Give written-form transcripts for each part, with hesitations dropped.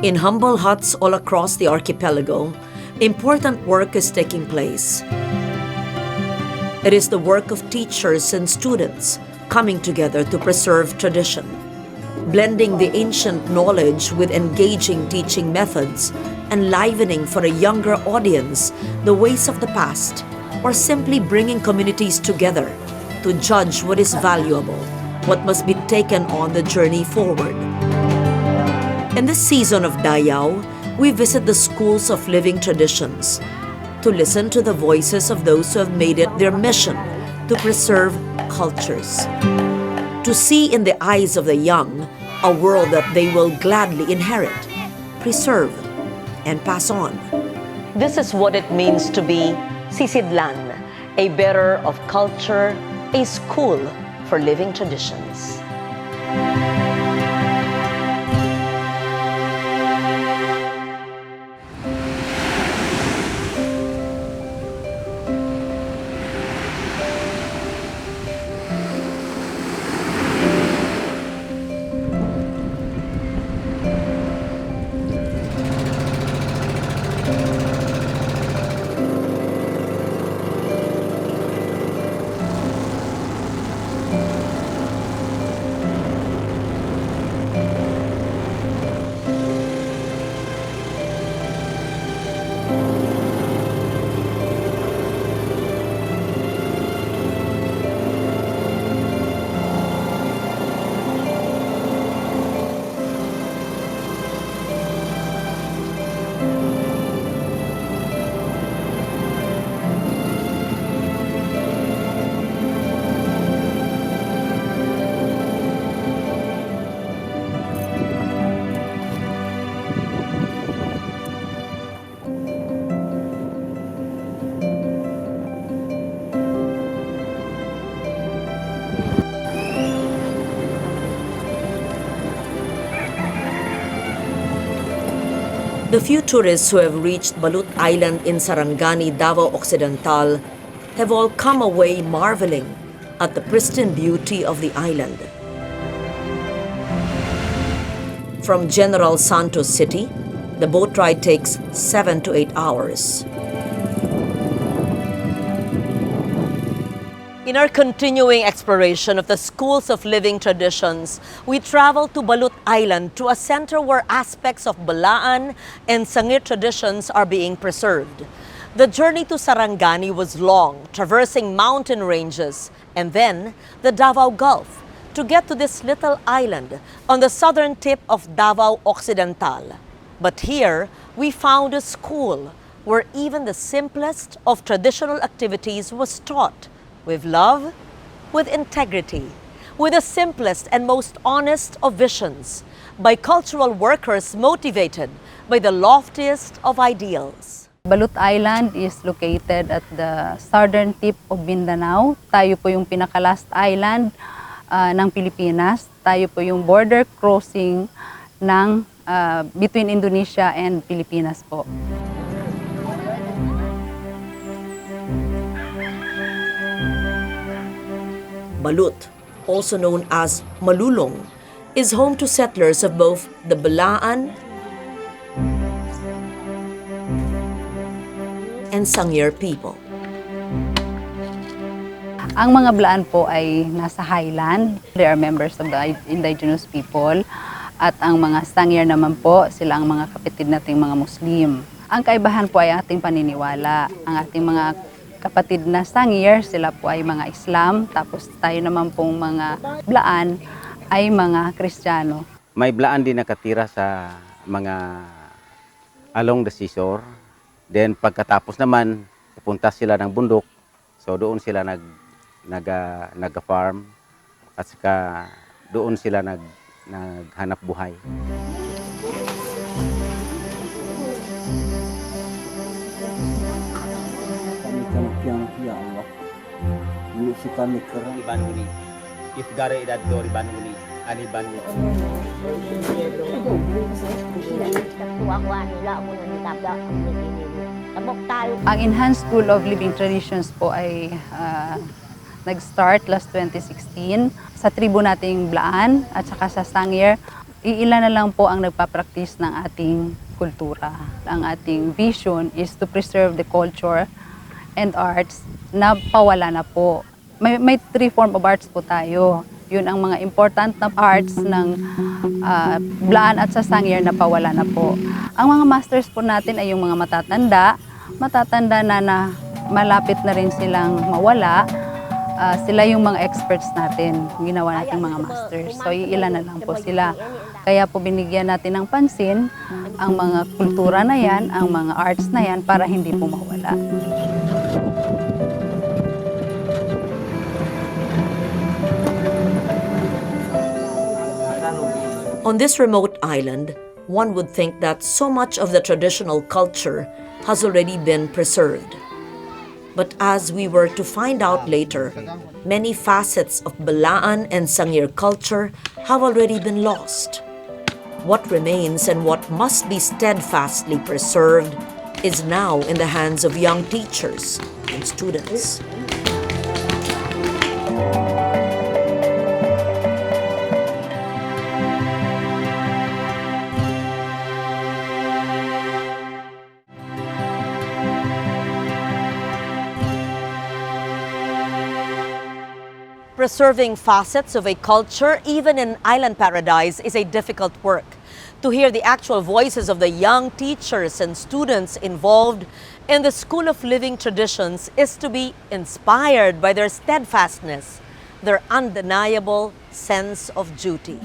In humble huts all across the archipelago, important work is taking place. It is the work of teachers and students coming together to preserve tradition, blending the ancient knowledge with engaging teaching methods, enlivening for a younger audience the ways of the past, or simply bringing communities together to judge what is valuable, what must be taken on the journey forward. In this season of DAYAW, we visit the schools of living traditions to listen to the voices of those who have made it their mission to preserve cultures, to see in the eyes of the young a world that they will gladly inherit, preserve, and pass on. This is what it means to be sisidlan, a bearer of culture, a school for living traditions. The few tourists who have reached Balut Island in Sarangani, Davao Occidental have all come away marveling at the pristine beauty of the island. From General Santos City, the boat ride takes 7 to 8 hours. In our continuing exploration of the schools of living traditions, we travel to Balut Island, to a center where aspects of Blaan and Sangir traditions are being preserved. The journey to Sarangani was long, traversing mountain ranges and then the Davao Gulf to get to this little island on the southern tip of Davao Occidental. But here, we found a school where even the simplest of traditional activities was taught with love, with integrity, with the simplest and most honest of visions, by cultural workers motivated by the loftiest of ideals. Balut Island is located at the southern tip of Mindanao. Tayo po yung pinaka-last island ng Pilipinas. Tayo po yung border crossing ng between Indonesia and Pilipinas po. Balut, also known as Malulong, is home to settlers of both the Blaan and Sangir people. Ang mga Blaan po ay nasa highland. They are members of the indigenous people. At ang mga Sangir naman po, sila ang mga kapatid nating mga Muslim. Ang kaibahan po ay ating paniniwala. Ang ating mga kapatid na Sangir, sila po ay mga Islam, tapos tayo naman pong mga Blaan ay mga Kristiyano. May Blaan din nakatira sa mga along the seashore. Then pagkatapos naman, pupunta sila ng bundok. So doon sila nag-farm at saka doon sila naghanap buhay. Ya Allah, ini si kami kerang. Iban uni, if gara idad do iban uni, ani ban uni. Ang Enhanced School of Living Traditions po ay nag-start last 2016 sa tribo nating Blaan at saka sa Sangir. Iilan na lang po ang nagpa-practice ng ating kultura. Ang ating vision is to preserve the culture and arts na pawala na po. May three form of arts po tayo. Yun ang mga important na arts ng Blaan at Sangir na pawala na po. Ang mga masters po natin ay yung mga matatanda na malapit na rin silang mawala. Sila yung mga experts natin, ginawa nating mga masters. So, iilan na lang po sila. Kaya po binigyan natin ng pansin ang mga kultura na yan, ang mga arts na yan, para hindi po mawala. On this remote island, one would think that so much of the traditional culture has already been preserved. But as we were to find out later, many facets of Blaan and Sangir culture have already been lost. What remains and what must be steadfastly preserved is now in the hands of young teachers and students. Preserving facets of a culture, even in island paradise, is a difficult work. To hear the actual voices of the young teachers and students involved in the School of Living Traditions is to be inspired by their steadfastness, their undeniable sense of duty.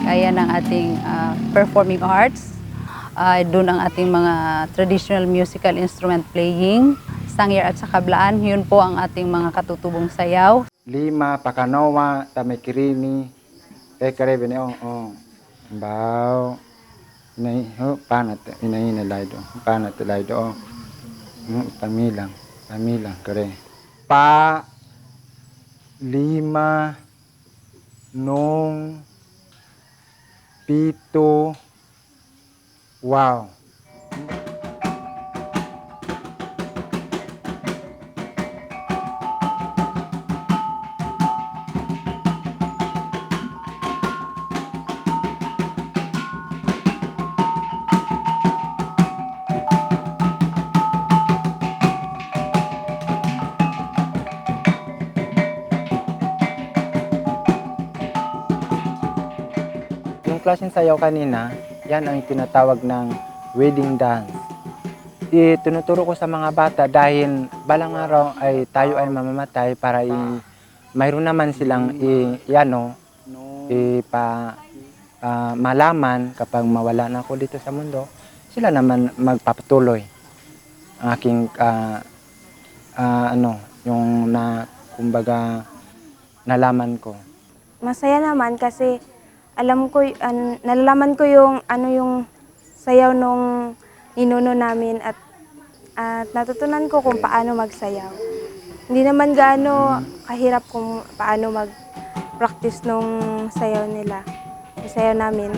Kaya ng ating performing arts, doon ang ating mga traditional musical instrument playing, Sangir at saka Blaan, yun po ang ating mga katutubong sayaw. Lima, pakanowa, tamikirini, ekarebe ni Bao, panat, inahinalay do, panat lay do, pamilang, kare. Pa, lima, nung, pito, wow. Yung klaseng sayaw kanina, yan ang tinatawag ng wedding dance. Tinuturo ko sa mga bata dahil balang araw ay tayo ay mamamatay para mayroon naman silang malaman kapag mawala na ako dito sa mundo, sila naman magpapatuloy ang aking kumbaga nalaman ko. Masaya naman kasi alam ko, nalalaman ko yung sayaw nung ninuno namin at natutunan ko kung paano magsayaw. Hindi naman gaano kahirap kung paano mag-practice nung sayaw nila, yung sayaw namin.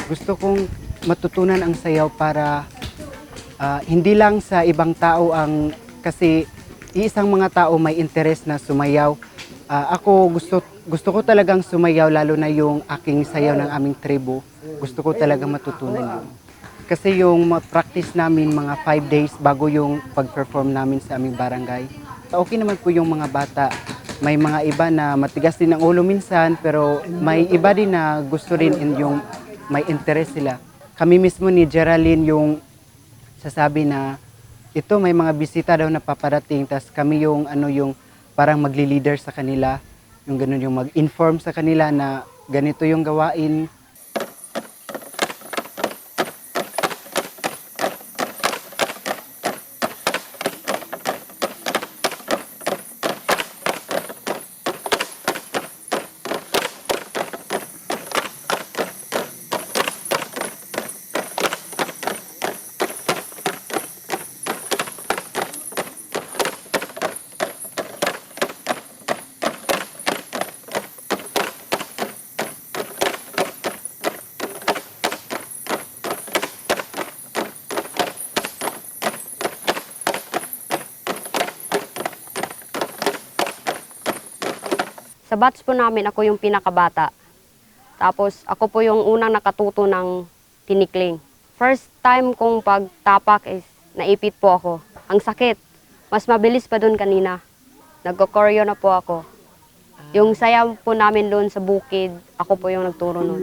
Gusto kong matutunan ang sayaw para hindi lang sa ibang tao kasi iisang mga tao may interest na sumayaw. Ako gusto ko talagang sumayaw, lalo na yung aking sayaw ng aming tribo. Gusto ko talagang matutunan yun. Kasi yung practice namin mga 5 days bago yung pag-perform namin sa aming barangay. Okay naman po yung mga bata may mga iba na matigas din ang ulo minsan, pero may iba din na gusto rin yung may interest sila. Kami mismo ni Geraldine yung sasabi na ito may mga bisita daw na paparating, tas kami yung yung parang magli-leader sa kanila, yung ganun yung mag-inform sa kanila na ganito yung gawain. Sa batch po namin, ako yung pinakabata. Tapos ako po yung unang nakatuto ng tinikling. First time kong pagtapak is naipit po ako. Ang sakit. Mas mabilis pa doon kanina. Nagko-choreo na po ako. Yung sayaw po namin doon sa bukid, ako po yung nagturo noon.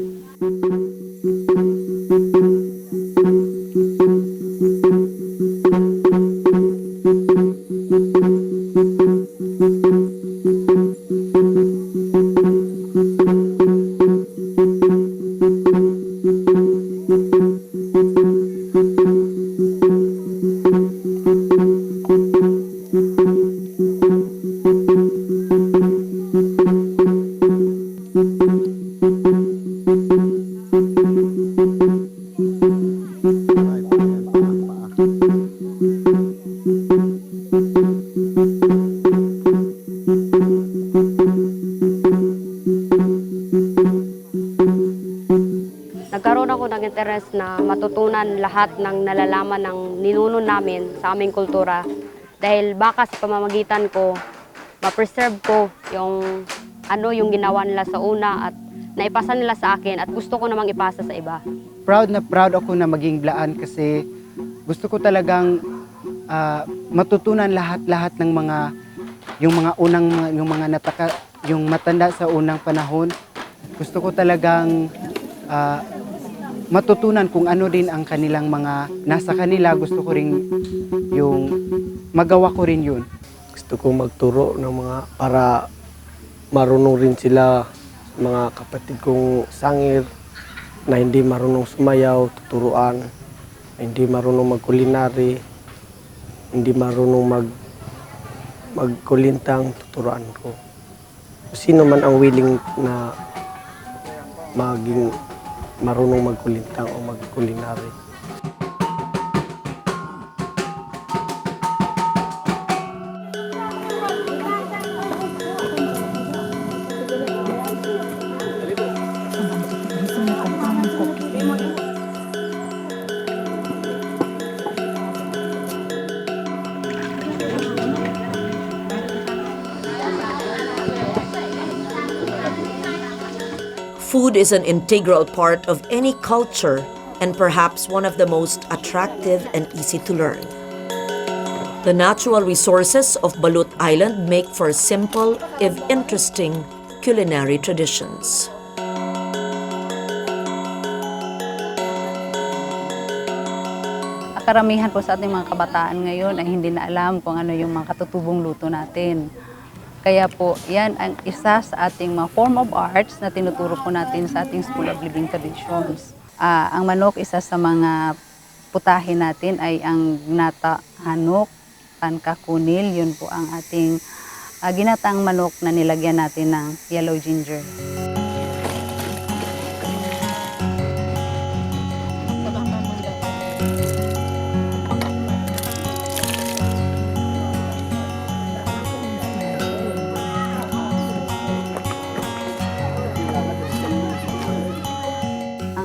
Nagkaroon ako ng interest na matutunan lahat ng nalalaman ng ninuno namin sa aming kultura. Dahil baka sa pamamagitan ko, ma-preserve ko yung yung ginawa nila sa una at naipasa nila sa akin at gusto ko namang ipasa sa iba. Proud na proud ako na maging Blaan kasi gusto ko talagang matutunan lahat-lahat ng yung matanda sa unang panahon. Gusto ko talagang matutunan kung ano din ang kanilang mga nasa kanila. Gusto ko rin yung magawa ko rin yun. Gusto ko magturo ng mga para marunong rin sila, mga kapatid kong sangir na hindi marunong sumayaw, tuturuan, hindi marunong magkulinary, hindi marunong magkulintang, tuturuan ko. Sino man ang willing na maging marunong magkulintang o magkulinary. Food is an integral part of any culture and perhaps one of the most attractive and easy to learn. The natural resources of Balut Island make for simple, if interesting, culinary traditions. Karamihan po sa ating mga kabataan ngayon ay hindi na alam kung ano yung mga katutubong luto natin. Kaya po, yan ang isa sa ating mga form of arts na tinuturo po natin sa ating School of Living Traditions. Ang manok, isa sa mga putahe natin ay ang ginata hanok, pankakunil. Yun po ang ating ginataang manok na nilagyan natin ng yellow ginger.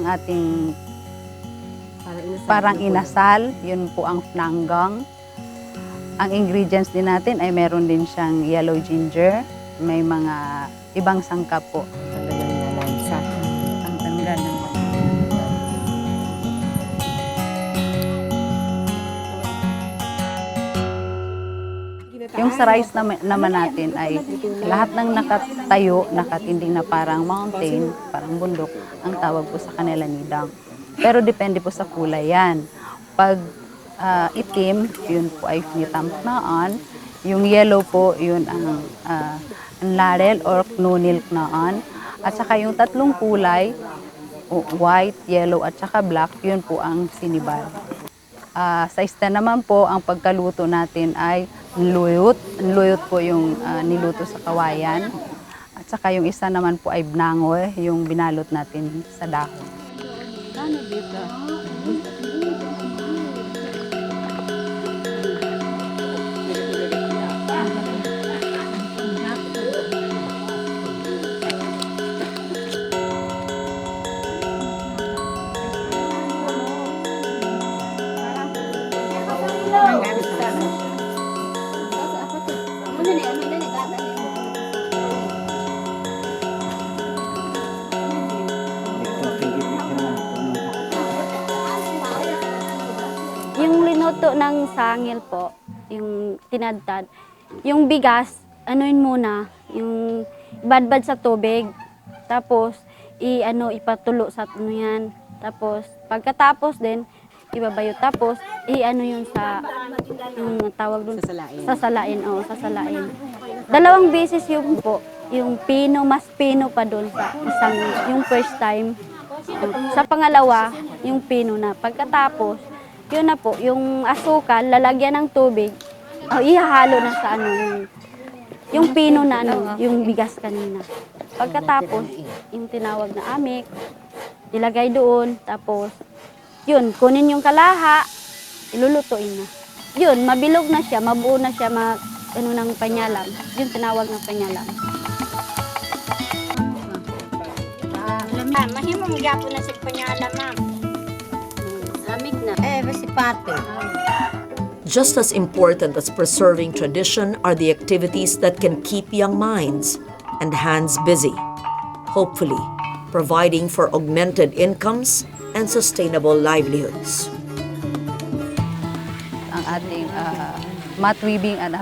Ating parang inasal, yun po ang flangang. Ang ingredients din natin ay meron din siyang yellow ginger, may mga ibang sangkap po. Ang tanggal ng Yung sa rice naman natin ay lahat ng nakatayo, nakatinding na parang mountain, parang bundok, ang tawag po sa kanila nidang. Pero depende po sa kulay yan. Pag itim, yun po ay nitamnaan. Yung yellow po, yun ang larel or knunil naan. At saka yung tatlong kulay, white, yellow, at saka black, yun po ang sinibal. Sa ista naman po, ang pagkaluto natin ay luyot. Luyot po yung niluto sa kawayan. At saka yung isa naman po ay bnangoy, yung binalot natin sa dahon. Ano dito? Yung linuto ng sangil po, yung tinadtad, yung bigas, anuin muna, yung ibadbad sa tubig, tapos ipatulo sa yan, tapos pagkatapos din, ibabayo, tapos yun sa, yung tawag dun, sasalain, sasalain. 2 beses yung po, yung mas pino pa dun sa isang, yung first time. Sa pangalawa, yung pino na. Pagkatapos, yun na po, yung asukal, lalagyan ng tubig, ihahalo na sa yung pino na yung bigas kanina. Pagkatapos, yung tinawag na amik, ilagay doon, tapos, yun, kunin yung kalaha, ilulutuin na. Yun, mabilog na siya, mabuo na siya, ng panyalam. Yun, tinawag ng panyalam. Mahimong gapo na si panyalam, ma'am. Amik na. Masipate. Just as important as preserving tradition are the activities that can keep young minds and hands busy, hopefully providing for augmented incomes and sustainable livelihoods. Ang ating mat weaving at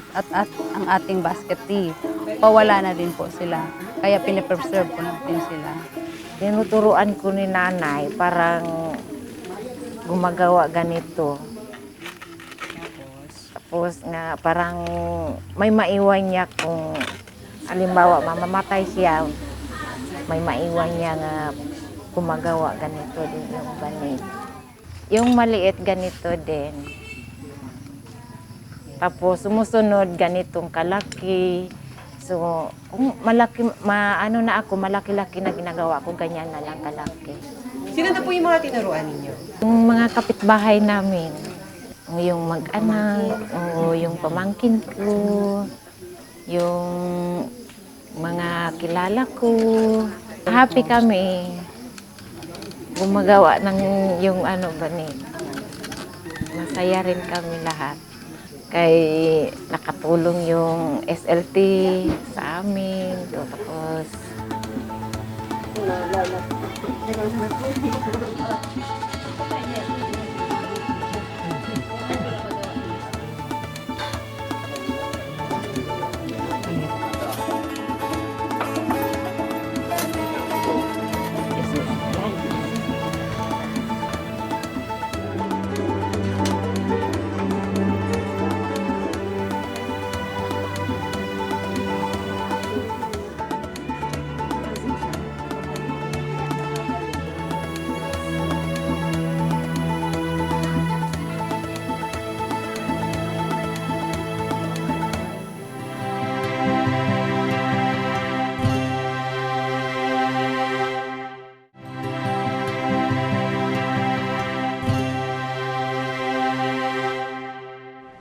ang ating basket tea, pawala na din po sila. Kaya pinapreserve po natin sila. Tinuturuan ko ni nanay, parang gumagawa ganito. Tapos nga parang may maiwan niya kung halimbawa mamamatay siya, may maiwan niya nga gumagawa ganito din yung banig. Yung maliit ganito din. Tapos sumusunod ganitong kalaki. So, kung malaki, malaki-laki na ginagawa ko, ganyan na lang kalaki. Sino na po yung mga tinuruan ninyo? Yung mga kapitbahay namin, yung mag-anak, yung pamangkin ko, yung mga kilala ko. Happy kami gumagawa ng yung masaya rin kami lahat. Kay nakatulong yung SLT sa amin. Tapos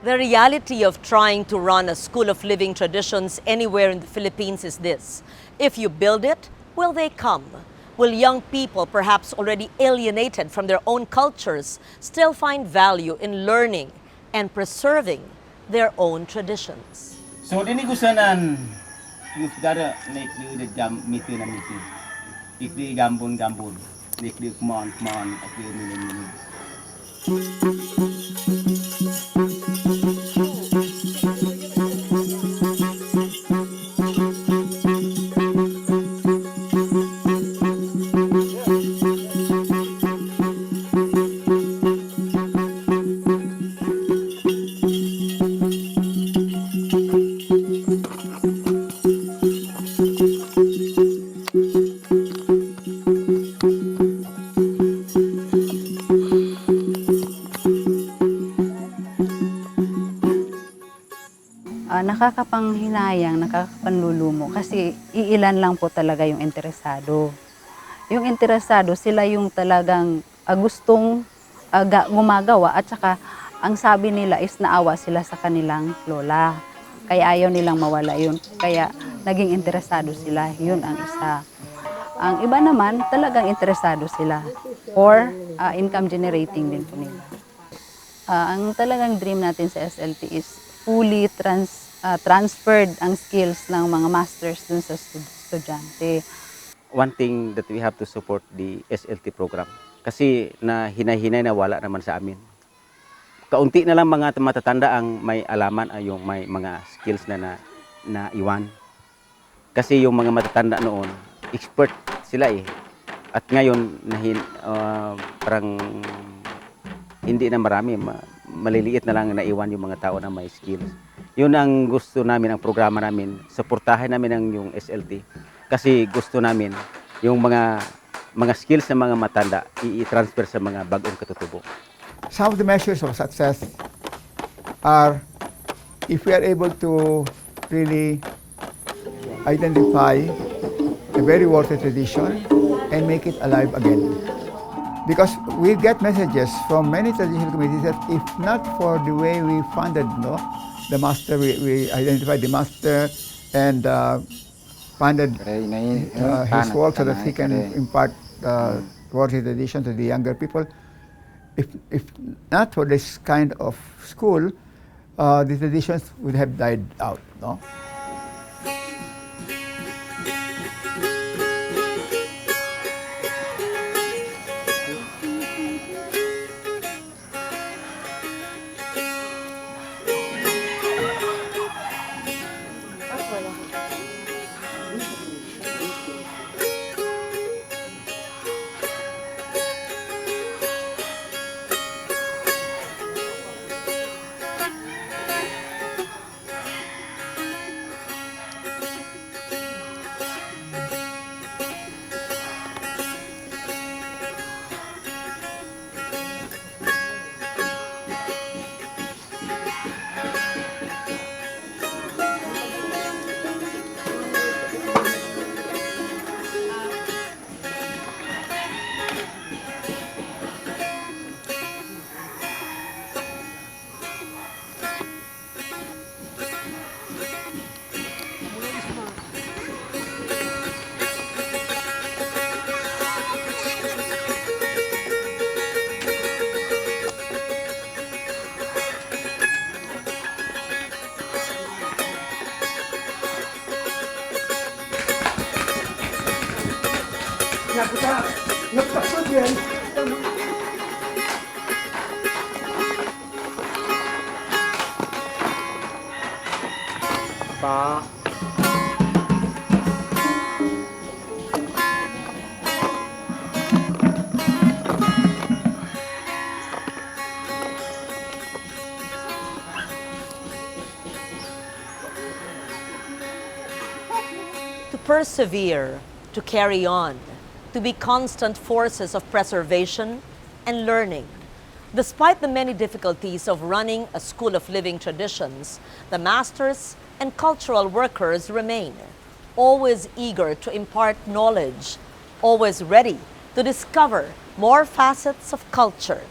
The reality of trying to run a school of living traditions anywhere in the Philippines is this. If you build it, will they come? Will young people, perhaps already alienated from their own cultures, still find value in learning and preserving their own traditions? So dini gusanan you've gotta make the jam meeting na meeting. Ikdi gambon, ikdi come on, ikdi mini. nakakapanghinayang, nakakapanlulumo kasi iilan lang po talaga yung interesado. Yung interesado, sila yung talagang gustong gumagawa at saka ang sabi nila is naawa sila sa kanilang lola. Kaya ayaw nilang mawala yun. Kaya naging interesado sila. Yun ang isa. Ang iba naman, talagang interesado sila. Or income generating din po nila. Ang talagang dream natin sa SLT is fully transferred ang skills ng mga masters dun sa estudyante. One thing that we have to support the SLT program. Kasi na hinay-hinay na wala naman sa amin. Kaunti na lang mga matatanda ang may alaman ay yung may mga skills na iwan. Kasi yung mga matatanda noon, expert sila eh. At ngayon, parang hindi na marami, maliliit na lang naiwan yung mga tao na may skills. Yun ang gusto namin, ang programa namin, suportahan namin yung SLT. Kasi gusto namin yung mga skills ng mga matanda i-transfer sa mga bagong katutubo. Some of the measures of success are if we are able to really identify a very worthy tradition and make it alive again. Because we get messages from many traditional communities that if not for the way we funded the master, we identified the master and funded his work so that he can impart worthy tradition to the younger people. If not for this kind of school, the traditions would have died out. No? To persevere, to carry on, to be constant forces of preservation and learning. Despite the many difficulties of running a school of living traditions, the masters and cultural workers remain, always eager to impart knowledge, always ready to discover more facets of culture.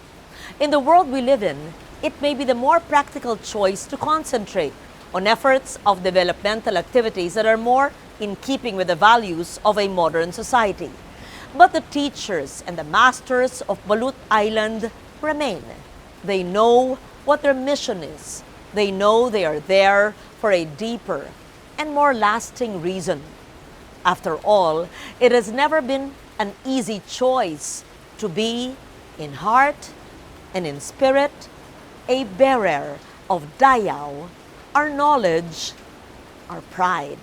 In the world we live in, it may be the more practical choice to concentrate on efforts of developmental activities that are more in keeping with the values of a modern society. But the teachers and the masters of Balut Island remain. They know what their mission is. They know they are there for a deeper and more lasting reason. After all, it has never been an easy choice to be, in heart and in spirit, a bearer of DAYAW, our knowledge, our pride.